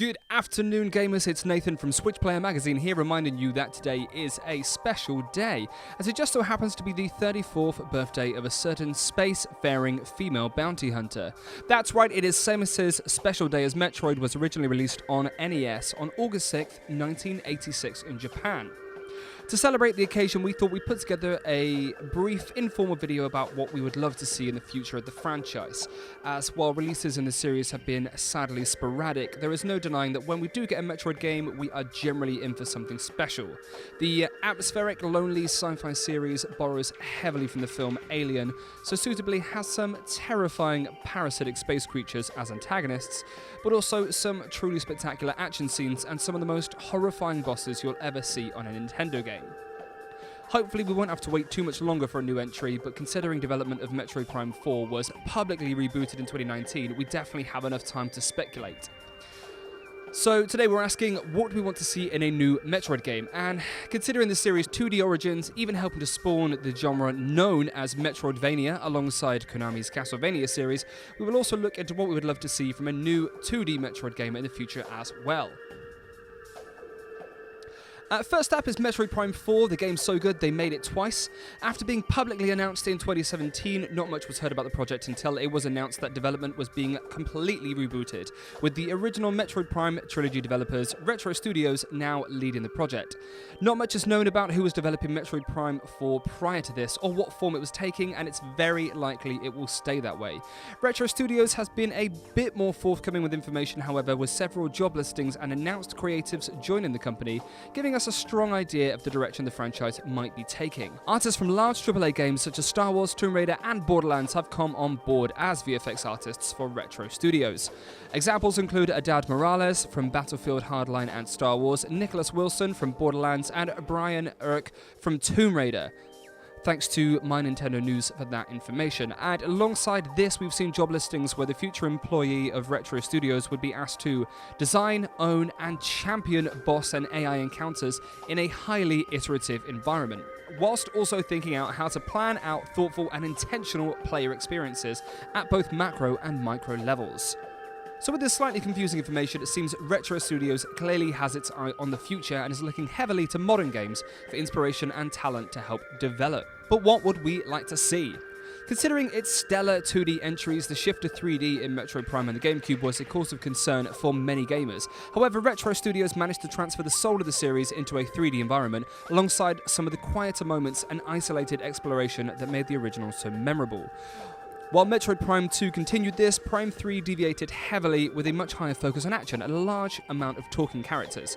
Good afternoon, gamers. It's Nathan from Switch Player Magazine here, reminding you that today is a special day, as it just so happens to be the 34th birthday of a certain space-faring female bounty hunter. That's right, it is Samus' special day, as Metroid was originally released on NES on August 6th, 1986 in Japan. To celebrate the occasion, we thought we'd put together a brief, informal video about what we would love to see in the future of the franchise, as while releases in the series have been sadly sporadic, there is no denying that when we do get a Metroid game, we are generally in for something special. The atmospheric, lonely sci-fi series borrows heavily from the film Alien, so suitably has some terrifying parasitic space creatures as antagonists, but also some truly spectacular action scenes and some of the most horrifying bosses you'll ever see on a Nintendo game. Hopefully we won't have to wait too much longer for a new entry, but considering development of Metroid Prime 4 was publicly rebooted in 2019, we definitely have enough time to speculate. So today we're asking, what do we want to see in a new Metroid game? And considering the series' 2D origins, even helping to spawn the genre known as Metroidvania alongside Konami's Castlevania series, we will also look into what we would love to see from a new 2D Metroid game in the future as well. First up is Metroid Prime 4. The game's so good they made it twice. After being publicly announced in 2017, not much was heard about the project until it was announced that development was being completely rebooted, with the original Metroid Prime trilogy developers, Retro Studios, now leading the project. Not much is known about who was developing Metroid Prime 4 prior to this, or what form it was taking, and it's very likely it will stay that way. Retro Studios has been a bit more forthcoming with information, however, with several job listings and announced creatives joining the company, giving us a strong idea of the direction the franchise might be taking. Artists from large AAA games such as Star Wars, Tomb Raider and Borderlands have come on board as VFX artists for Retro Studios. Examples include Adad Morales from Battlefield Hardline and Star Wars, Nicholas Wilson from Borderlands and Brian Urk from Tomb Raider. Thanks to My Nintendo News for that information. And alongside this, we've seen job listings where the future employee of Retro Studios would be asked to design, own, and champion boss and AI encounters in a highly iterative environment, whilst also thinking out how to plan out thoughtful and intentional player experiences at both macro and micro levels. So with this slightly confusing information, it seems Retro Studios clearly has its eye on the future and is looking heavily to modern games for inspiration and talent to help develop. But what would we like to see? Considering its stellar 2D entries, the shift to 3D in Metroid Prime and the GameCube was a cause of concern for many gamers. However, Retro Studios managed to transfer the soul of the series into a 3D environment, alongside some of the quieter moments and isolated exploration that made the original so memorable. While Metroid Prime 2 continued this, Prime 3 deviated heavily with a much higher focus on action and a large amount of talking characters.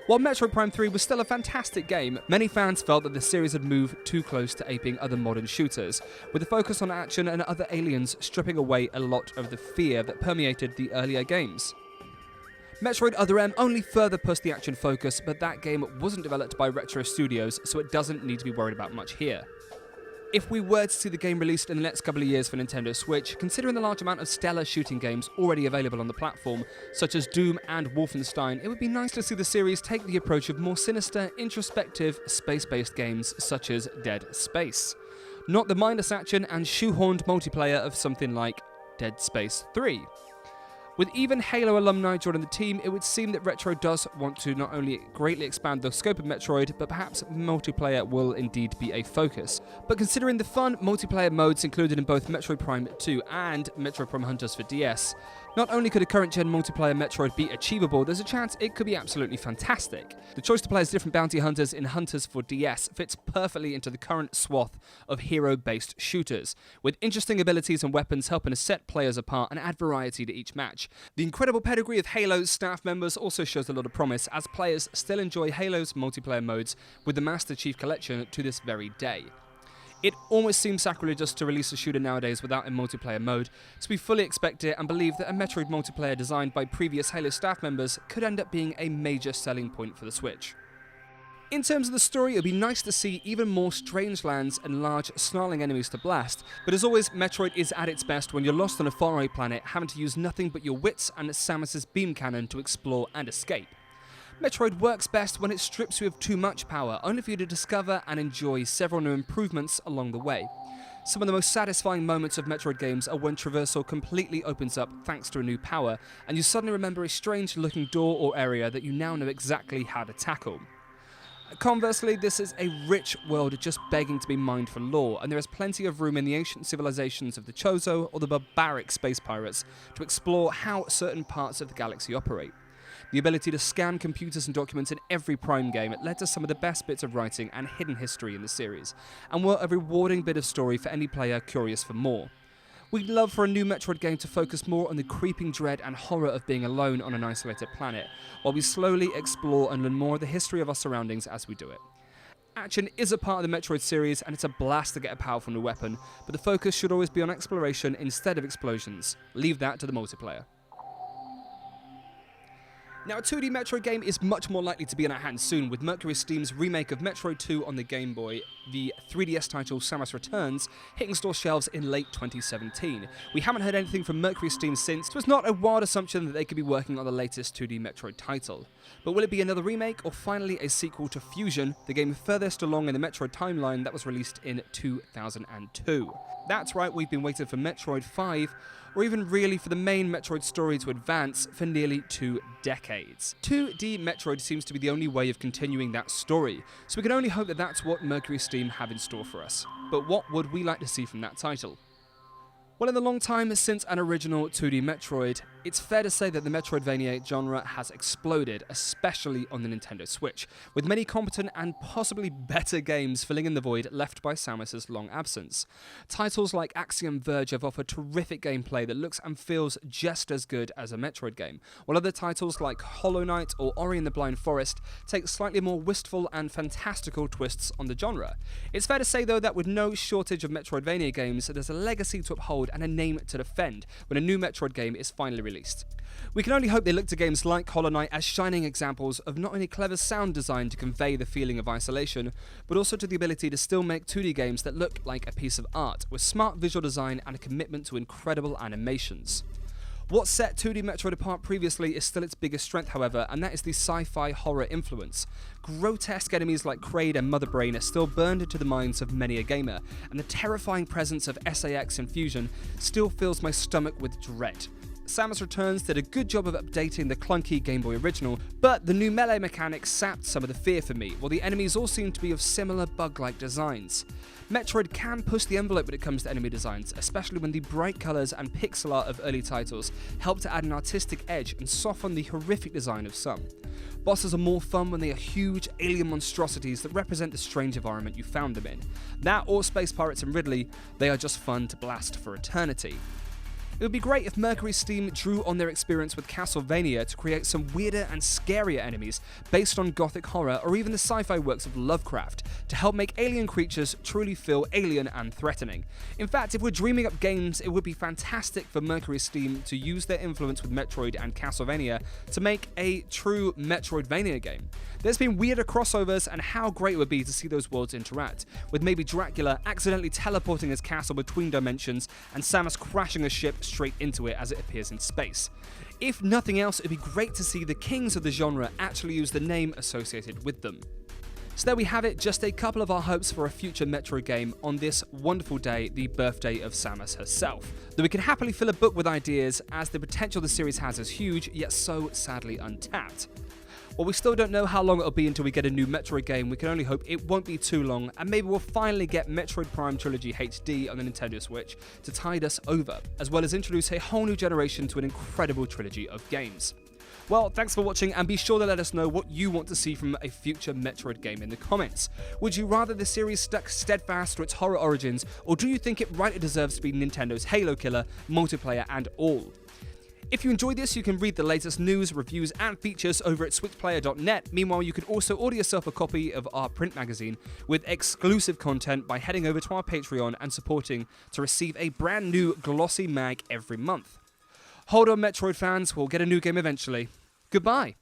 While Metroid Prime 3 was still a fantastic game, many fans felt that the series had moved too close to aping other modern shooters, with a focus on action and other aliens stripping away a lot of the fear that permeated the earlier games. Metroid Other M only further pushed the action focus, but that game wasn't developed by Retro Studios, so it doesn't need to be worried about much here. If we were to see the game released in the next couple of years for Nintendo Switch, considering the large amount of stellar shooting games already available on the platform, such as Doom and Wolfenstein, it would be nice to see the series take the approach of more sinister, introspective, space-based games such as Dead Space. Not the mindless action and shoehorned multiplayer of something like Dead Space 3. With even Halo alumni joining the team, it would seem that Retro does want to not only greatly expand the scope of Metroid, but perhaps multiplayer will indeed be a focus. But considering the fun multiplayer modes included in both Metroid Prime 2 and Metroid Prime Hunters for DS, not only could a current-gen multiplayer Metroid be achievable, there's a chance it could be absolutely fantastic. The choice to play as different bounty hunters in Hunters for DS fits perfectly into the current swath of hero-based shooters, with interesting abilities and weapons helping to set players apart and add variety to each match. The incredible pedigree of Halo's staff members also shows a lot of promise, as players still enjoy Halo's multiplayer modes with the Master Chief Collection to this very day. It almost seems sacrilegious to release a shooter nowadays without a multiplayer mode, so we fully expect it and believe that a Metroid multiplayer designed by previous Halo staff members could end up being a major selling point for the Switch. In terms of the story, it would be nice to see even more strange lands and large, snarling enemies to blast, but as always, Metroid is at its best when you're lost on a faraway planet, having to use nothing but your wits and Samus' beam cannon to explore and escape. Metroid works best when it strips you of too much power, only for you to discover and enjoy several new improvements along the way. Some of the most satisfying moments of Metroid games are when traversal completely opens up thanks to a new power, and you suddenly remember a strange looking door or area that you now know exactly how to tackle. Conversely, this is a rich world just begging to be mined for lore, and there is plenty of room in the ancient civilizations of the Chozo or the barbaric space pirates to explore how certain parts of the galaxy operate. The ability to scan computers and documents in every Prime game led to some of the best bits of writing and hidden history in the series, and were a rewarding bit of story for any player curious for more. We'd love for a new Metroid game to focus more on the creeping dread and horror of being alone on an isolated planet, while we slowly explore and learn more of the history of our surroundings as we do it. Action is a part of the Metroid series, and it's a blast to get a powerful new weapon, but the focus should always be on exploration instead of explosions. Leave that to the multiplayer. Now, a 2D Metroid game is much more likely to be in our hands soon, with Mercury Steam's remake of Metroid 2 on the Game Boy, the 3DS title Samus Returns, hitting store shelves in late 2017. We haven't heard anything from Mercury Steam since, so it's not a wild assumption that they could be working on the latest 2D Metroid title. But will it be another remake, or finally a sequel to Fusion, the game furthest along in the Metroid timeline that was released in 2002? That's right, we've been waiting for Metroid 5, or even really for the main Metroid story to advance for nearly 2 decades. 2D Metroid seems to be the only way of continuing that story, so we can only hope that that's what Mercury Steam have in store for us. But what would we like to see from that title? Well, in the long time since an original 2D Metroid, it's fair to say that the Metroidvania genre has exploded, especially on the Nintendo Switch, with many competent and possibly better games filling in the void left by Samus's long absence. Titles like Axiom Verge have offered terrific gameplay that looks and feels just as good as a Metroid game, while other titles like Hollow Knight or Ori and the Blind Forest take slightly more wistful and fantastical twists on the genre. It's fair to say, though, that with no shortage of Metroidvania games, there's a legacy to uphold and a name to defend when a new Metroid game is finally released. We can only hope they look to games like Hollow Knight as shining examples of not only clever sound design to convey the feeling of isolation, but also to the ability to still make 2D games that look like a piece of art, with smart visual design and a commitment to incredible animations. What set 2D Metroid apart previously is still its biggest strength, however, and that is the sci-fi horror influence. Grotesque enemies like Kraid and Mother Brain are still burned into the minds of many a gamer, and the terrifying presence of SAX in Fusion still fills my stomach with dread. Samus Returns did a good job of updating the clunky Game Boy original, but the new melee mechanics sapped some of the fear for me, while the enemies all seem to be of similar bug-like designs. Metroid can push the envelope when it comes to enemy designs, especially when the bright colours and pixel art of early titles help to add an artistic edge and soften the horrific design of some. Bosses are more fun when they are huge alien monstrosities that represent the strange environment you found them in. That or Space Pirates and Ridley, they are just fun to blast for eternity. It would be great if Mercury Steam drew on their experience with Castlevania to create some weirder and scarier enemies based on gothic horror or even the sci-fi works of Lovecraft to help make alien creatures truly feel alien and threatening. In fact, if we're dreaming up games, it would be fantastic for Mercury Steam to use their influence with Metroid and Castlevania to make a true Metroidvania game. There's been weirder crossovers, and how great it would be to see those worlds interact, with maybe Dracula accidentally teleporting his castle between dimensions and Samus crashing a ship straight into it as it appears in space. If nothing else, it'd be great to see the kings of the genre actually use the name associated with them. So there we have it, just a couple of our hopes for a future Metroid game on this wonderful day, the birthday of Samus herself. Though we can happily fill a book with ideas, as the potential the series has is huge, yet so sadly untapped. While we still don't know how long it'll be until we get a new Metroid game, we can only hope it won't be too long, and maybe we'll finally get Metroid Prime Trilogy HD on the Nintendo Switch to tide us over, as well as introduce a whole new generation to an incredible trilogy of games. Well, thanks for watching, and be sure to let us know what you want to see from a future Metroid game in the comments. Would you rather the series stuck steadfast to its horror origins, or do you think it rightly deserves to be Nintendo's Halo killer, multiplayer and all? If you enjoyed this, you can read the latest news, reviews, and features over at switchplayer.net. Meanwhile, you can also order yourself a copy of our print magazine with exclusive content by heading over to our Patreon and supporting to receive a brand new glossy mag every month. Hold on, Metroid fans, we'll get a new game eventually. Goodbye.